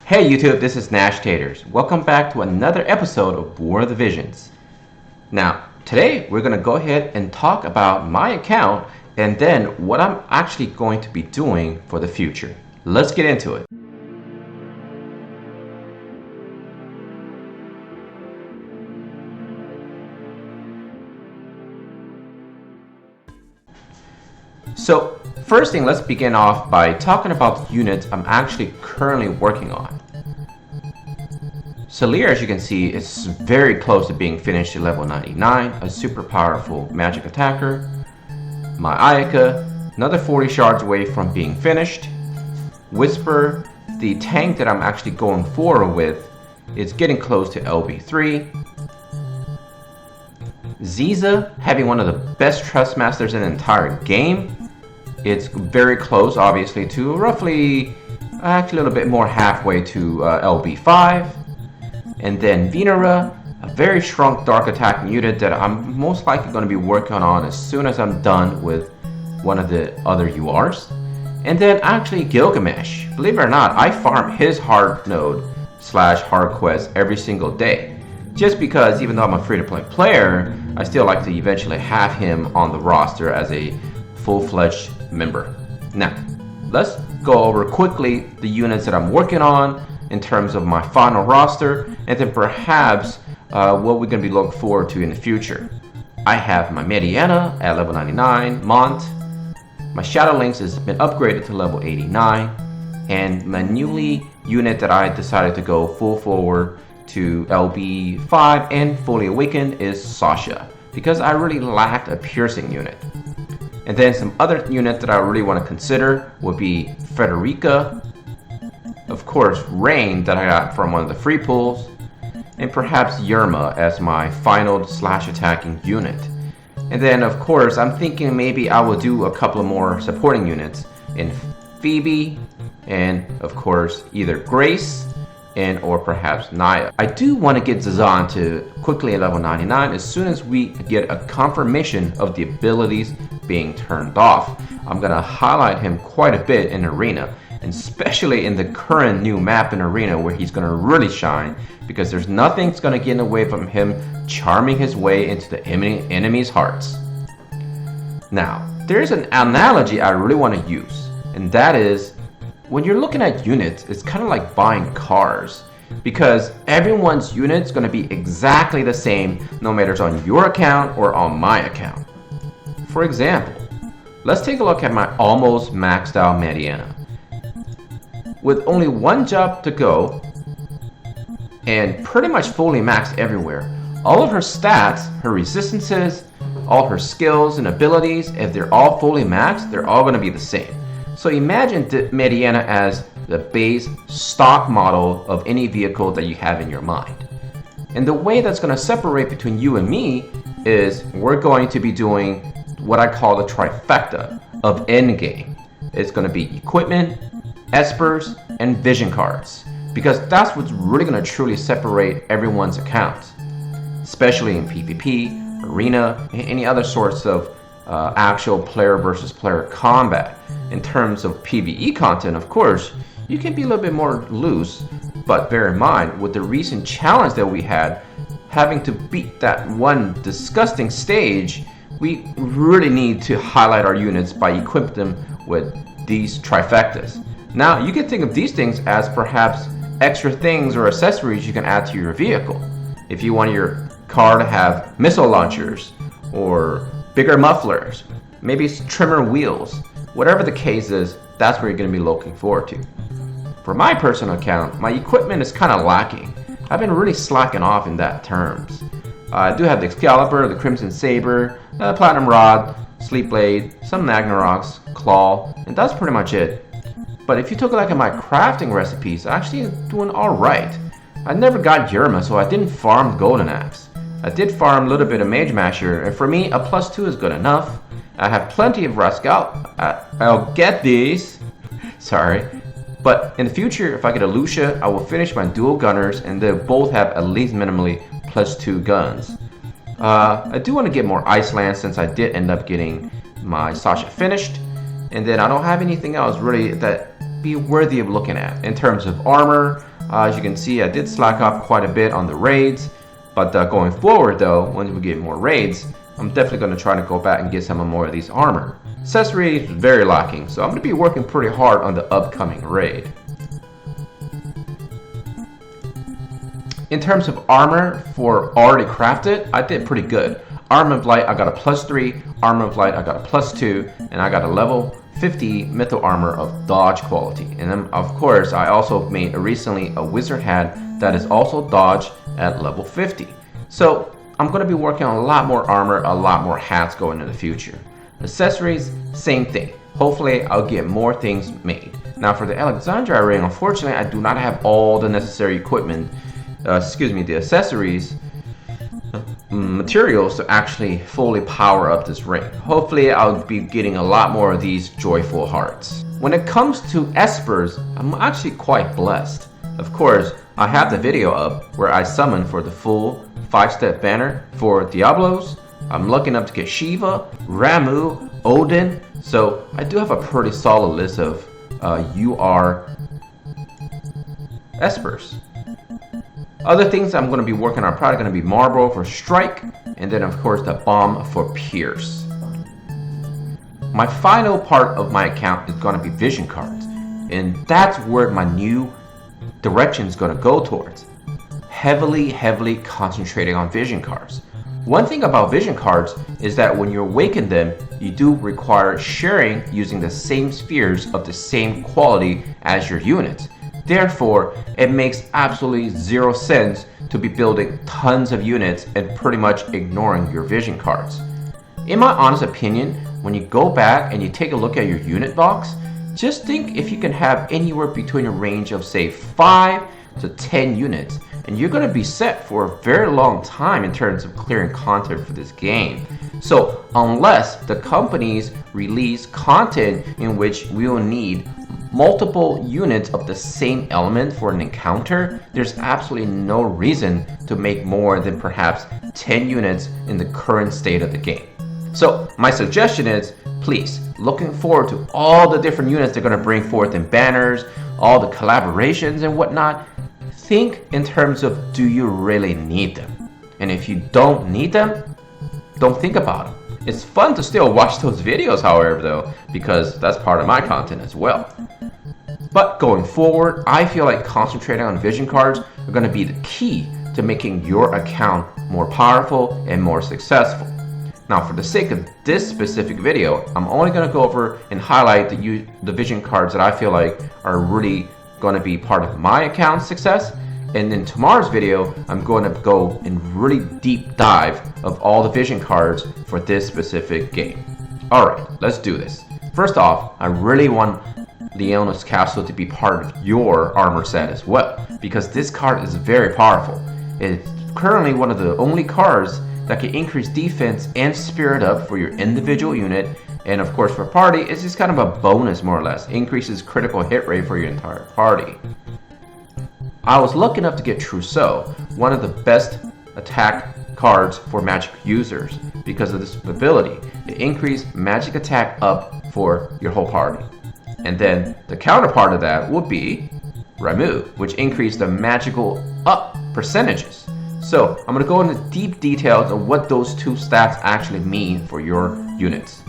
Hey YouTube, this is Nashtaters. Welcome back to another episode of War of the Visions. Now, today we're going to go ahead and talk about my account and then what I'm actually going to be doing for the future. Let's get into it. So, first thing, let's begin off by talking about the units I'm actually currently working on. Salir, as you can see, is very close to being finished at level 99, a super powerful magic attacker. My Ayaka, another 40 shards away from being finished. Whisper, the tank that I'm actually going forward with, is getting close to LB3. Ziza, having one of the best Trust Masters in the entire game. It's very close, obviously, to roughly, actually a little bit more halfway to LB5. And then Venera, a very strong dark attacking unit that I'm most likely going to be working on as soon as I'm done with one of the other URs. And then actually Gilgamesh. Believe it or not, I farm his hard node / hard quest every single day. Just because even though I'm a free-to-play player, I still like to eventually have him on the roster as a full-fledged member. Now, let's go over quickly the units that I'm working on in terms of my final roster, and then perhaps what we're going to be looking forward to in the future. I have my Mediana at level 99, Mont. My Shadow Lynx has been upgraded to level 89, and my newly unit that I decided to go full forward to LB5 and fully awakened is Sasha, because I really lacked a piercing unit. And then some other units that I really want to consider would be Frederica, of course Rain that I got from one of the free pools, and perhaps Yerma as my final / attacking unit. And then of course I'm thinking maybe I will do a couple of more supporting units in Phoebe, and of course either Grace and or perhaps Naya. I do want to get Zazan to quickly at level 99 as soon as we get a confirmation of the abilities being turned off. I'm going to highlight him quite a bit in Arena, and especially in the current new map in Arena where he's going to really shine, because there's nothing that's going to get in the way from him charming his way into the enemy's hearts. Now, there's an analogy I really want to use, and that is when you're looking at units, it's kind of like buying cars, because everyone's unit's going to be exactly the same no matter it's on your account or on my account. For example, let's take a look at my almost maxed out Mediana. With only one job to go and pretty much fully maxed everywhere, all of her stats, her resistances, all her skills and abilities, if they're all fully maxed, they're all going to be the same. So imagine Mediana as the base stock model of any vehicle that you have in your mind. And the way that's going to separate between you and me is we're going to be doing what I call the trifecta of Endgame. It's going to be equipment, Espers, and vision cards, because that's what's really going to truly separate everyone's accounts, especially in PvP, Arena, and any other sorts of actual player versus player combat. In terms of PvE content, of course, you can be a little bit more loose, but bear in mind, with the recent challenge that we had, having to beat that one disgusting stage, we really need to highlight our units by equipping them with these trifectas. Now, you can think of these things as perhaps extra things or accessories you can add to your vehicle. If you want your car to have missile launchers, or bigger mufflers, maybe trimmer wheels, whatever the case is, that's where you're going to be looking forward to. For my personal account, my equipment is kind of lacking. I've been really slacking off in that terms. I do have the Excalibur, the Crimson Saber, Platinum Rod, Sleep Blade, some Magnaroks, Claw, and that's pretty much it. But if you took a look at my crafting recipes, I'm actually doing alright. I never got Yerma, so I didn't farm Golden Axe. I did farm a little bit of Mage Masher, and for me, a +2 is good enough. I have plenty of Rascal. I'll get these. Sorry. But in the future, if I get a Lucia, I will finish my dual gunners, and they'll both have at least minimally +2 guns. I do want to get more Iceland since I did end up getting my Sasha finished. And then I don't have anything else really that be worthy of looking at. In terms of armor, As you can see, I did slack off quite a bit on the raids, but going forward though, when we get more raids, I'm definitely going to try to go back and get some more of these armor. Accessories, very lacking, so I'm going to be working pretty hard on the upcoming raid. In terms of armor for already crafted, I did pretty good. Armor of Light, I got a +3, Armor of Light, I got a +2, and I got a level 50 Mythical Armor of Dodge quality. And then, of course, I also made recently a Wizard Hat that is also Dodge at level 50. So, I'm going to be working on a lot more armor, a lot more hats going in the future. Accessories, same thing. Hopefully, I'll get more things made. Now, for the Alexandria ring, unfortunately, I do not have all the necessary equipment, the accessories, materials to actually fully power up this ring. Hopefully I'll be getting a lot more of these joyful hearts. When it comes to Espers, I'm actually quite blessed. Of course, I have the video up where I summon for the full 5-step banner for Diablos. I'm lucky enough to get Shiva, Ramu, Odin, so I do have a pretty solid list of UR Espers. Other things I'm going to be working on are probably going to be Marlboro for Strike, and then of course the Bomb for Pierce. My final part of my account is going to be vision cards, and that's where my new direction is going to go towards. Heavily concentrating on vision cards. One thing about vision cards is that when you awaken them, you do require sharing using the same spheres of the same quality as your units. Therefore, it makes absolutely zero sense to be building tons of units and pretty much ignoring your vision cards. In my honest opinion, when you go back and you take a look at your unit box, just think if you can have anywhere between a range of say 5 to 10 units, and you're going to be set for a very long time in terms of clearing content for this game. So unless the companies release content in which we will need multiple units of the same element for an encounter, there's absolutely no reason to make more than perhaps 10 units in the current state of the game. So my suggestion is, please, looking forward to all the different units they're going to bring forth in banners, all the collaborations and whatnot. Think in terms of, do you really need them? And if you don't need them, don't think about them. It's fun to still watch those videos, however, though, because that's part of my content as well. But going forward, I feel like concentrating on vision cards are going to be the key to making your account more powerful and more successful. Now, for the sake of this specific video, I'm only going to go over and highlight the vision cards that I feel like are really going to be part of my account's success. And in tomorrow's video, I'm going to go in really deep dive of all the vision cards for this specific game. Alright, let's do this. First off, I really want Leona's Castle to be part of your armor set as well, because this card is very powerful. It's currently one of the only cards that can increase defense and spirit up for your individual unit, and of course for party, it's just kind of a bonus more or less. Increases critical hit rate for your entire party. I was lucky enough to get Trousseau, one of the best attack cards for magic users, because of this ability. It increased magic attack up for your whole party. And then the counterpart of that would be Ramu, which increased the magical up percentages. So I'm going to go into deep details of what those two stats actually mean for your units.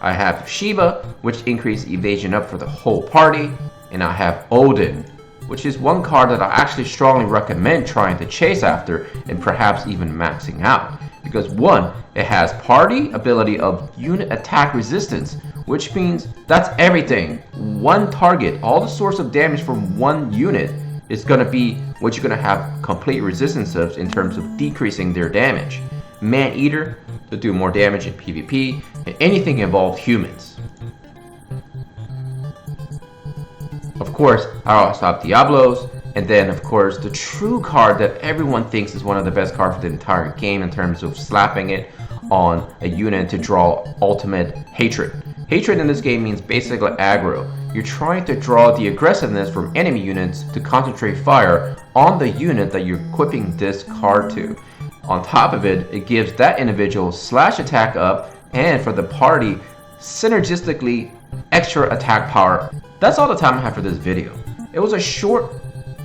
I have Shiva, which increased evasion up for the whole party, and I have Odin, which is one card that I actually strongly recommend trying to chase after and perhaps even maxing out. Because one, it has party ability of unit attack resistance, which means that's everything. One target, all the source of damage from one unit is going to be what you're going to have complete resistance of in terms of decreasing their damage. Man-Eater to do more damage in PvP, and anything involved humans. Of course, I also have Diablos, and then of course the true card that everyone thinks is one of the best cards for the entire game in terms of slapping it on a unit to draw ultimate hatred. Hatred in this game means basically aggro. You're trying to draw the aggressiveness from enemy units to concentrate fire on the unit that you're equipping this card to. On top of it, it gives that individual slash attack up, and for the party, synergistically extra attack power. That's all the time I have for this video. It was a short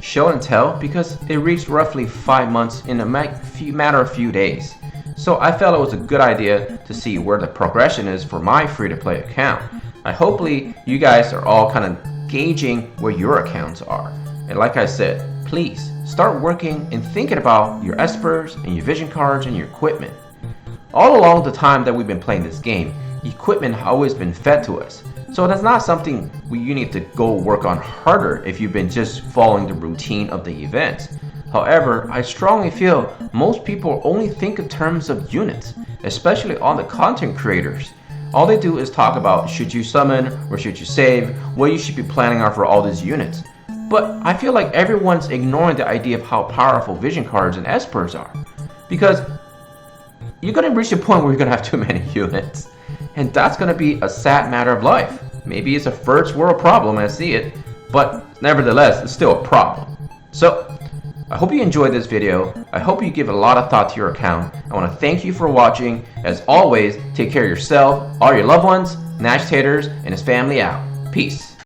show and tell because it reached roughly 5 months in a matter of few days. So I felt it was a good idea to see where the progression is for my free-to-play account. Hopefully you guys are all kind of gauging where your accounts are. And like I said, please start working and thinking about your Espers and your vision cards and your equipment. All along the time that we've been playing this game, equipment has always been fed to us. So that's not something you need to go work on harder if you've been just following the routine of the event. However, I strongly feel most people only think in terms of units, especially all the content creators. All they do is talk about should you summon or should you save, what you should be planning on for all these units. But I feel like everyone's ignoring the idea of how powerful vision cards and Espers are. Because you're going to reach a point where you're going to have too many units. And that's going to be a sad matter of life. Maybe it's a first world problem, I see it, but nevertheless, it's still a problem. So, I hope you enjoyed this video. I hope you give a lot of thought to your account. I want to thank you for watching. As always, take care of yourself, all your loved ones, Nashtaters, and his family out. Peace.